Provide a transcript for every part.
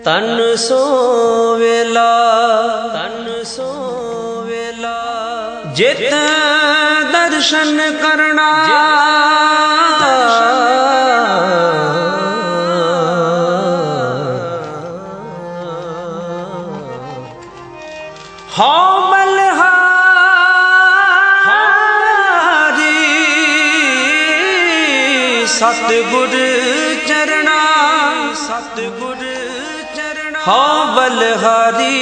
तन सो वेला जित दर्शन करना हो बलहारी सतगुर चरणा हो बलहारी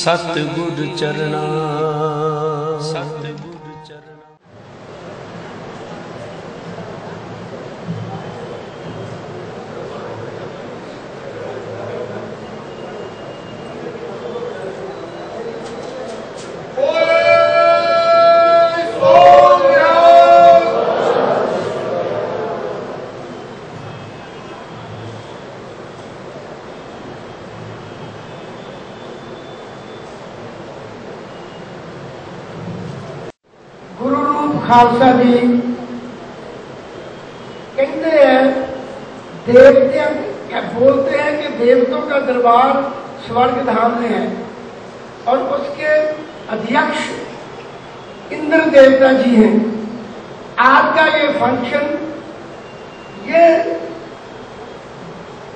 सतगुर चरणा। खालसा जी कहते हैं देवते बोलते हैं कि देवतों का दरबार स्वर्ग धाम में है और उसके अध्यक्ष इंद्र देवता जी हैं। आज का ये फंक्शन ये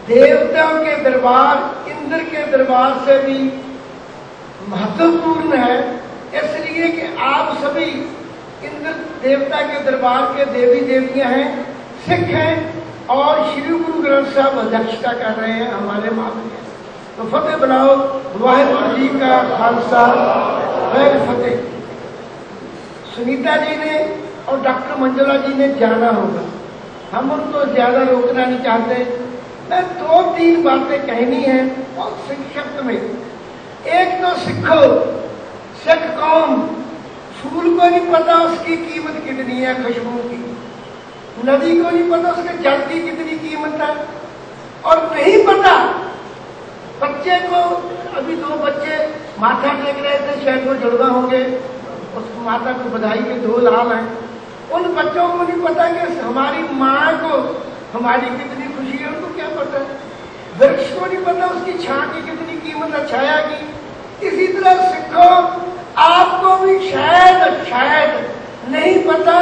देवताओं के दरबार इंद्र के दरबार से भी महत्वपूर्ण है, इसलिए कि आप सभी इंद्र देवता के दरबार के देवी देवियां हैं, सिख हैं और श्री गुरु ग्रंथ साहब अध्यक्षता कर रहे हैं हमारे माननीय। तो फतेह बनाओ, वाहिगुरु जी का खालसा वाहिगुरु फतेह। सुनीता जी ने और डॉक्टर मंजुला जी ने जाना होगा, हम उनको ज्यादा रोकना नहीं चाहते। मैं 2-3 बातें कहनी है और संक्षिप्त में। एक तो सिखो, सिख कौम फूल को नहीं पता उसकी कीमत कितनी है, खुशबू की। नदी को नहीं पता उसके जल की कितनी कीमत है, और नहीं पता बच्चे को। अभी 2 बच्चे माथा टेक रहे थे, शायद वो जुड़वा होंगे, उस माता को बधाई के 2 लाल हैं। उन बच्चों को नहीं पता कि हमारी माँ को हमारी कितनी खुशी है, उनको क्या पता है। वृक्ष को नहीं पता उसकी छां की कितनी कीमत है, छाया की। इसी तरह सिखो, आपको भी शायद नहीं पता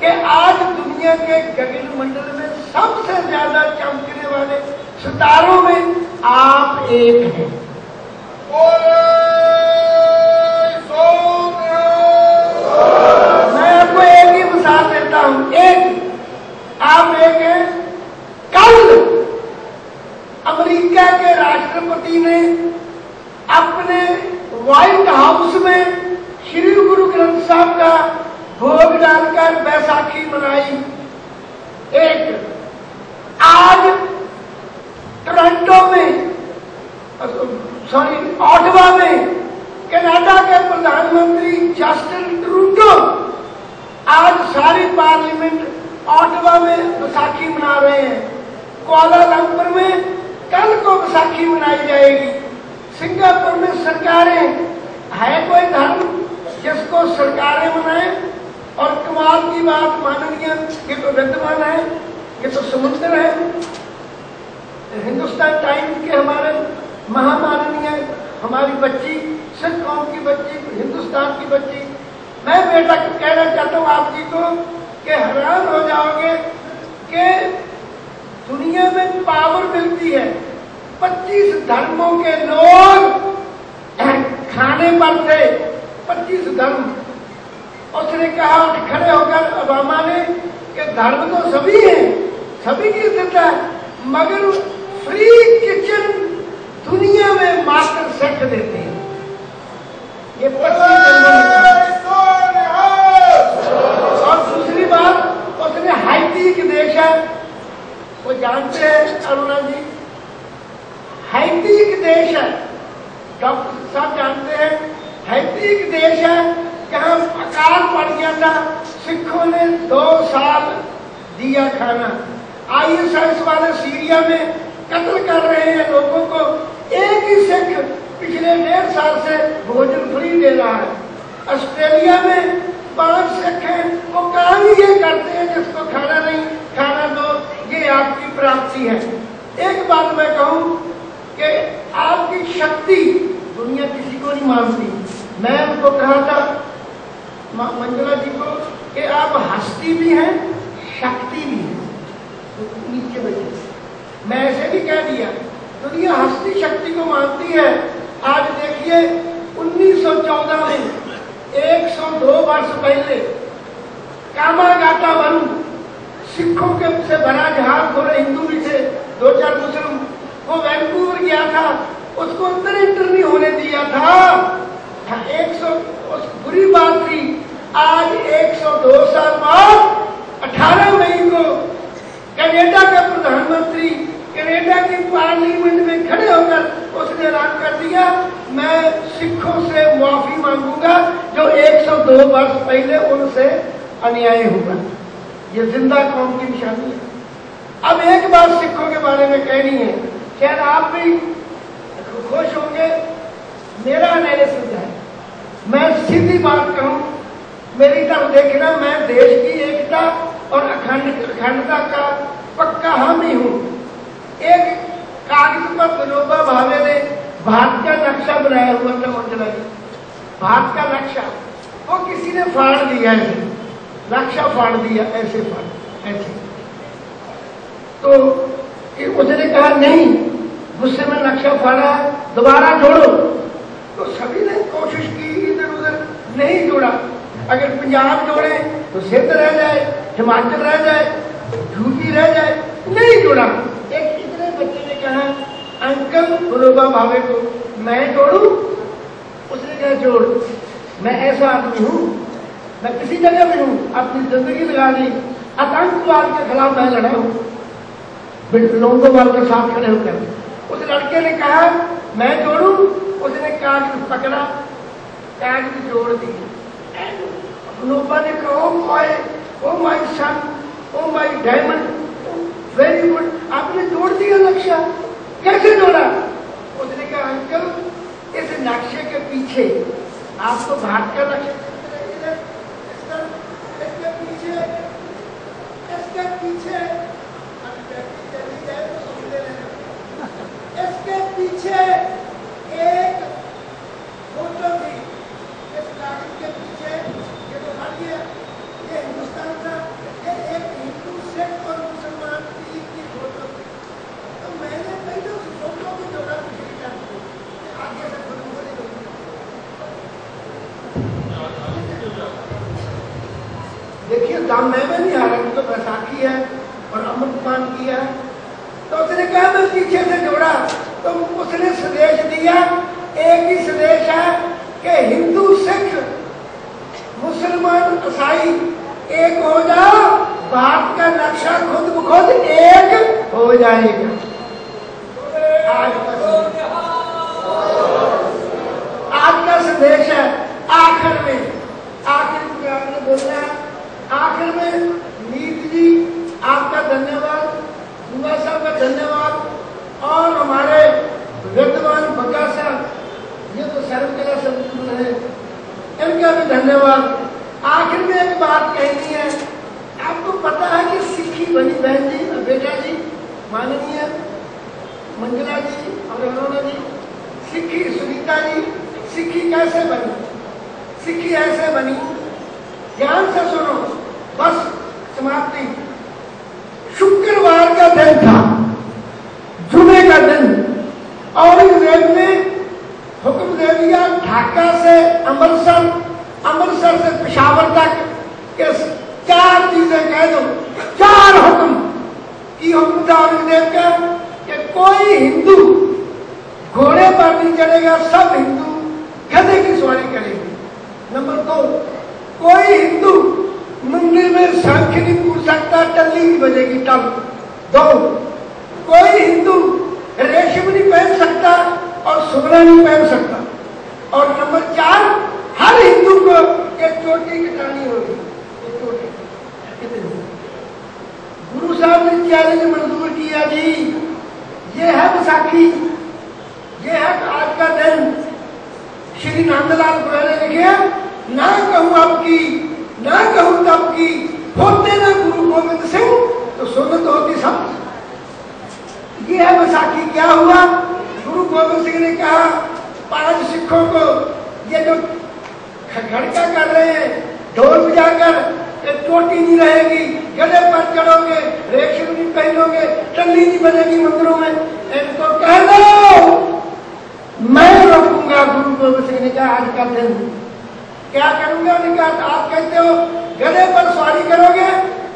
कि आज दुनिया के गगन मंडल में सबसे ज्यादा चमकने वाले सितारों में आप एक हैं। मैं आपको एक ही मिसाल देता हूं, आप एक हैं। कल अमेरिका के राष्ट्रपति ने अपने व्हाइट हाउस में श्री गुरु ग्रंथ साहब का भोग डालकर बैसाखी मनाई। एक आज टोरंटो में ऑटवा में कनाडा के प्रधानमंत्री जस्टिन ट्रूडो आज सारी पार्लियामेंट ऑटवा में बैसाखी मना रहे हैं। कुआलालंपुर में कल को बैसाखी मनाई जाएगी। सिंगापुर में सरकारें है, कोई धर्म जिसको सरकारें मनाएं। और कमाल की बात माननीय, ये तो विद्यमान है, ये तो समुद्र है। हिंदुस्तान टाइम्स के हमारे महामाननीय हमारी बच्ची, सिख कौम की बच्ची, हिंदुस्तान की बच्ची, मैं बेटा कहना चाहता हूँ आप जी को कि हैरान हो जाओगे कि दुनिया में पावर मिलती है। 25 धर्मों के लोग खाने पर थे, 25 धर्म। उसने कहा, उठ खड़े होकर ओबामा ने, कि धर्म तो सभी हैं, सभी की इज्जत है, मगर फ्री किचन दुनिया में मात्र सिख देते हैं। ये 25 और दूसरी बात, उसने हाइती एक देश है, वो जानते हैं अरुणा जी, हाइती एक देश है, डॉक्टर साहब जानते हैं, हाइती एक देश है जहां अकाल पड़ गया था। सिखों ने 2 साल दिया खाना। ISIS वाले सीरिया में कत्ल कर रहे हैं लोगों को, एक ही सिख पिछले 1.5 साल से भोजन फ्री दे रहा है। ऑस्ट्रेलिया में 5 सिख हैं, वो काम ही ये करते हैं जिसको खाना नहीं, खाना दो, ये आपको प्राप्ति है। एक बात मैं कहूं कि आपकी शक्ति दुनिया किसी को नहीं मानती। मैं उनको कहा था मंजुला जी को कि आप हस्ती भी हैं, शक्ति भी है। तो नीचे बैठे मैं ऐसे भी कह दिया, दुनिया हस्ती शक्ति को मानती है। आज देखिए 1914 में 102 वर्ष पहले कामागाटा वरुण सिखों के से भरा जहाज, थोड़े हिंदू भी थे, 2-4 मुस्लिम, वो वैंकूवर गया था, उसको अंदर एंटर नहीं होने दिया था। 100 बुरी बात थी। आज 102 साल बाद 18 मई को कनाडा का प्रधानमंत्री कनाडा की पार्लियामेंट में खड़े होकर उसने ऐलान कर दिया, मैं सिखों से माफी मांगूंगा जो 102 वर्ष पहले उनसे अन्याय हुआ। ये जिंदा कौम की निशानी है। अब एक बात सिखों के बारे में कहनी है, शायद आप भी खुश होंगे। मेरा एनालिसिस है, मैं सीधी बात कहूं, मेरी तरफ देखना, मैं देश की एकता और अखंडता का पक्का हामी हूं। एक कागज पर विनोबा भावे ने भारत का नक्शा बनाया हुआ था, मंजुला जी, भारत का नक्शा, वो किसी ने फाड़ दिया है, नक्शा फाड़ दिया, ऐसे फाड़, ऐसे। तो उसने कहा नहीं, गुस्से में नक्शा फाड़ा, दोबारा जोड़ो। तो सभी ने कोशिश की, इधर उधर नहीं जोड़ा। अगर पंजाब जोड़े तो सिंध रह जाए, हिमाचल रह जाए, यूपी रह जाए, नहीं जोड़ा। एक इतने बच्चे ने कहा अंकल विनोबा भावे को मैं जोड़ू? उसने कहा जोड़। मैं ऐसा आदमी हूं, मैं किसी जगह में हूं, अपनी जिंदगी लगा दी, आतंकवाद के खिलाफ मैं लड़ा हूं, लोगों के साथ खड़े होकर। उस लड़के ने कहा मैं जोड़ू, उसने कागज पकड़ा, कागज जोड़ दी। विनोबा ने कहा oh my son, oh my diamond, very good, आपने जोड़ दिया नक्शा। कैसे जोड़ा? उसने कहा अंकल इस नक्शे के पीछे, आपको भारत का नक्शा, इसके पीछे इसके पीछे एक फोटो थी। इस कागज के पीछे ये तो हट गया, ये हिंदुस्तान था, ये एक हिंदू सिख और मुसलमान की फोटो थी। तो मैंने पहले उस फोटो को जोड़ा, आगे से देखिए दाम में नहीं आ रहा, तो बैसाखी है और अमृतपान किया है। तो उसने कहा मैं पीछे से जोड़ा, तो उसने संदेश दिया, एक ही संदेश है कि हिंदू सिख मुसलमान ईसाई एक हो जाओ, भारत का नक्शा खुद ब खुद एक हो जाएगा। आज का संदेश है। आखिर में आपने बोलना है, आखिर में नीत जी आपका धन्यवाद, दुआ साहब का धन्यवाद, और हमारे विद्वान बग्गा साहब, ये तो सर्वकला संपूर्ण है, इनका भी धन्यवाद। आखिर में एक बात कहनी है, आपको पता है कि सिक्खी बनी बहन जी, बेटा जी, माननीय मंजुला जी और अरुणा जी, सिक्खी सुनीता जी, सिक्खी कैसे बनी? सिक्खी ऐसे बनी, ध्यान से सुनो, बस समाप्ति। शुक्रवार का दिन था, जुमे का दिन, औरंगजेब ने हुक्म दे दिया ढाका से अमृतसर, अमृतसर से पेशावर तक के 4 चीजें कह दो, 4 हुक्म की हुक्म था औरंगजेब का कि कोई हिंदू घोड़े पर नहीं चढ़ेगा, सब हिंदू गधे की सवारी करेंगे। नंबर 2, कोई हिंदू मंदिर में शंख नहीं पूछ सकता, टल्ली नहीं बजेगी तब। 2, कोई हिंदू रेशम नहीं पहन सकता और सुगना नहीं पहन सकता। और नंबर 4, हर हिंदू को एक चोटी कटानी होगी। गुरु साहब ने चैलेंज मंजूर किया जी, ये है बैसाखी, ये है आज का दिन। श्री नंदलाल गोयल ने लिखे, ना कहूं अब की, ना कहूं तब की, होते ना गुरु गोविंद सिंह तो सुनत होती सब। ये है बैसाखी। क्या हुआ? गुरु गोविंद सिंह ने कहा 5 सिखों को, ये जो खड़का कर रहे हैं ढोल बजाकर, चोटी नहीं रहेगी, गले पर चढ़ोगे, रेशम नहीं पहनोगे, टल्ली नहीं बनेगी मंदिरों में, इनको कह दो मैं रोकूंगा। गुरु गोविंद सिंह ने कहा आज का दिन क्या करूंगा? उन्होंने कहा आप कहते हो गले पर सवारी करोगे,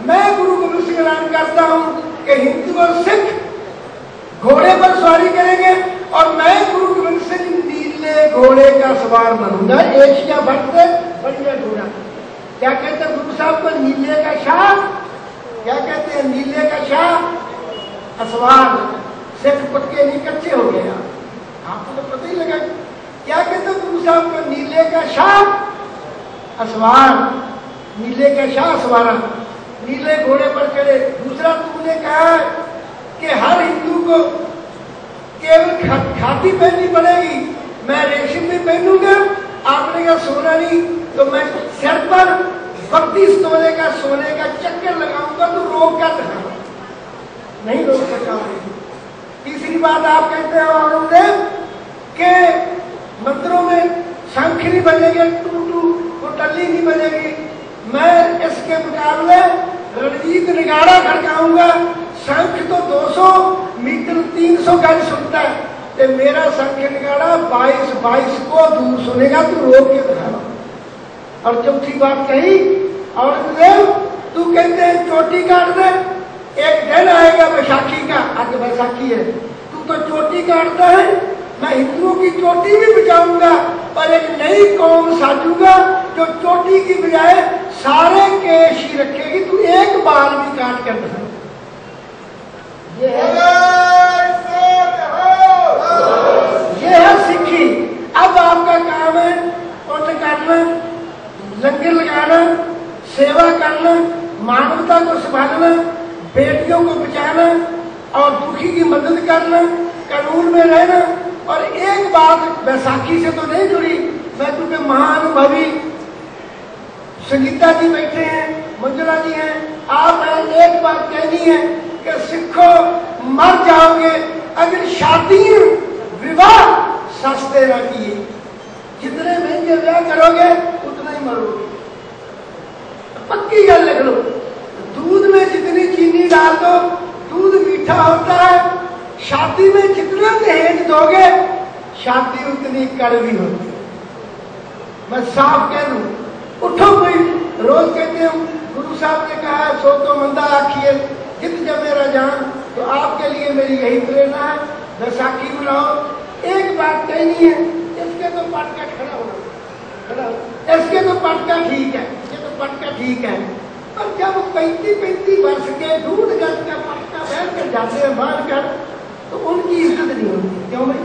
मैं गुरु गोविंद सिंह ऐलान करता हूं कि हिंदू और सिख घोड़े पर सवारी करेंगे और मैं गुरु गोविंद सिंह नीले घोड़े का सवार बनूंगा, एशिया भर से बढ़िया घोड़ा। क्या कहते हैं गुरु साहब को? नीले का शाह। क्या कहते हैं? नीले का शाह असवार। सिख पक्के नहीं कच्चे हो गए। आपको तो पता ही लगा। क्या कहते हैं गुरु साहब को? नीले का शाह असवार, नीले का शाह असवारा, नीले घोड़े पर चढ़े। दूसरा तुमने कहा कि हर हिंदू को केवल खादी पहननी पड़ेगी, मैं रेशम भी पहनूंगा। आपने कहा सोना नहीं, तो मैं सिर पर 32 तोले का सोने का चक्कर लगाऊंगा, तो रोक कर नहीं रोक सका। तीसरी बात आप कहते हैं औरंगजेब के मंदिरों में शंख नहीं बजेंगे, टू वो टल्ली नहीं बजेगी। मैं इसके मुकाबले रणजीत नगाड़ा खड़काऊंगा। शंख तो 200 मीटर 300 गज सुनता है, तो मेरा शंख नगाड़ा 22 को दूर सुनेगा, तू रोक के दिखाना। और चौथी बात कही औरंगजेब, तू कहते हैं चोटी काट दे, एक दिन आएगा बैसाखी का, आज बैसाखी है, तू तो चोटी काटता है, मैं हिंदुओं की चोटी भी बचाऊंगा और एक नई कौम साजूंगा जो चोटी की बजाय सारे केश ही रखेगी, तू एक बाल भी काट कर दिखा। ये है सिक्खी। अब आपका काम है पुण्य करना, लंगर लगाना, सेवा करना, मानवता को संभालना, बेटियों को बचाना और दुखी की मदद करना, कानून में रहना। और एक बात बैसाखी से तो नहीं जुड़ी, मैं क्योंकि महाअनुभवी संगीता जी बैठे हैं, मंजुला जी हैं, आप एक बात कहनी है कि सिखों मर जाओगे अगर शादी विवाह सस्ते न किए, जितने महंगे ब्याह करोगे उतना ही मरोगे। पक्की गल लिख लो। दूध में जितनी चीनी डाल दो दूध मीठा होता है, शादी में जितना दहेज दोगे शादी उतनी कड़वी होती है। मैं साफ कह दूं, उठो कोई रोज कहते हूँ गुरु साहब ने कहा सो तो मंदा आखिए जित जमे रजान, तो आपके लिए मेरी यही प्रेरणा है, बैसाखी मनाओ। एक बात कहनी है, इसके तो पटका खड़ा होना, इसके तो पटका ठीक है, ये तो पटका ठीक है, पर जब 35 वर्ष के 2 गज का पटका बैठ कर जाते हैं बांध कर, तो उनकी इज्जत नहीं होती। क्यों भाई?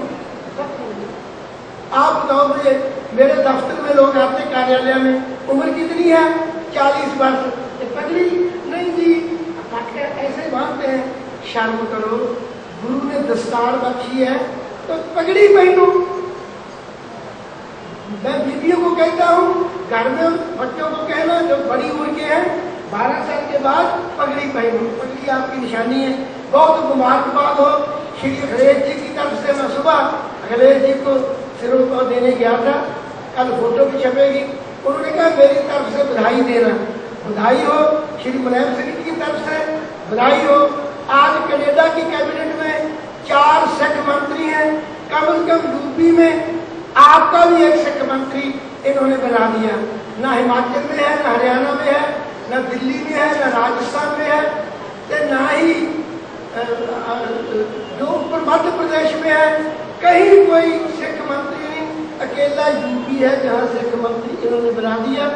आप बताओ मुझे, मेरे दफ्तर में लोग आते कार्यालय में, उम्र कितनी है? 40 वर्ष। पगड़ी नहीं जी, पटका ऐसे बांधते हैं। शर्म करो, गुरु ने दस्तार बख्शी है तो पगड़ी पहनो। मैं बीबियों को कहता हूँ, घर में बच्चों को कहना जो बड़ी उम्र के हैं 12 साल के बाद पगड़ी पहनो, पगड़ी आपकी निशानी है। बहुत मुबारकबाद हो श्री अखिलेश जी की तरफ से। मैं सुबह अखिलेश जी को सिरों को देने गया था, कल फोटो भी छपेगी। उन्होंने कहा मेरी तरफ से बधाई देना। बधाई हो श्री मुलायम सिंह की तरफ से, बधाई हो। आज कनाडा की कैबिनेट में 4 सिख मंत्री हैं, कम से कम यूपी में आपका भी एक सिख मंत्री इन्होंने बना दिया। ना हिमाचल में है, ना हरियाणा में है, ना दिल्ली में है, ना राजस्थान में है, ना ही जो मध्य प्रदेश में है, कहीं कोई सिख मंत्री नहीं। अकेला यूपी है जहाँ सिख मंत्री इन्होंने बना दिया।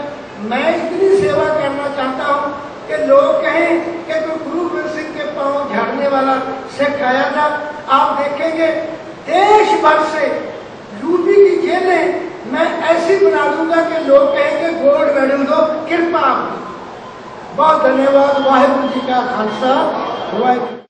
मैं इतनी सेवा करना चाहता हूँ कि लोग कहें कि तो गुरु गोविंद सिंह के पांव झाड़ने वाला सिख आया था। आप देखेंगे देश भर से यूपी की जेलें मैं ऐसी बना दूंगा कि लोग कहेंगे गोल्ड मेडल दो, कृपा आपकी। बहुत धन्यवाद। वाहिगुरु जी का खालसा वाहिगुरू।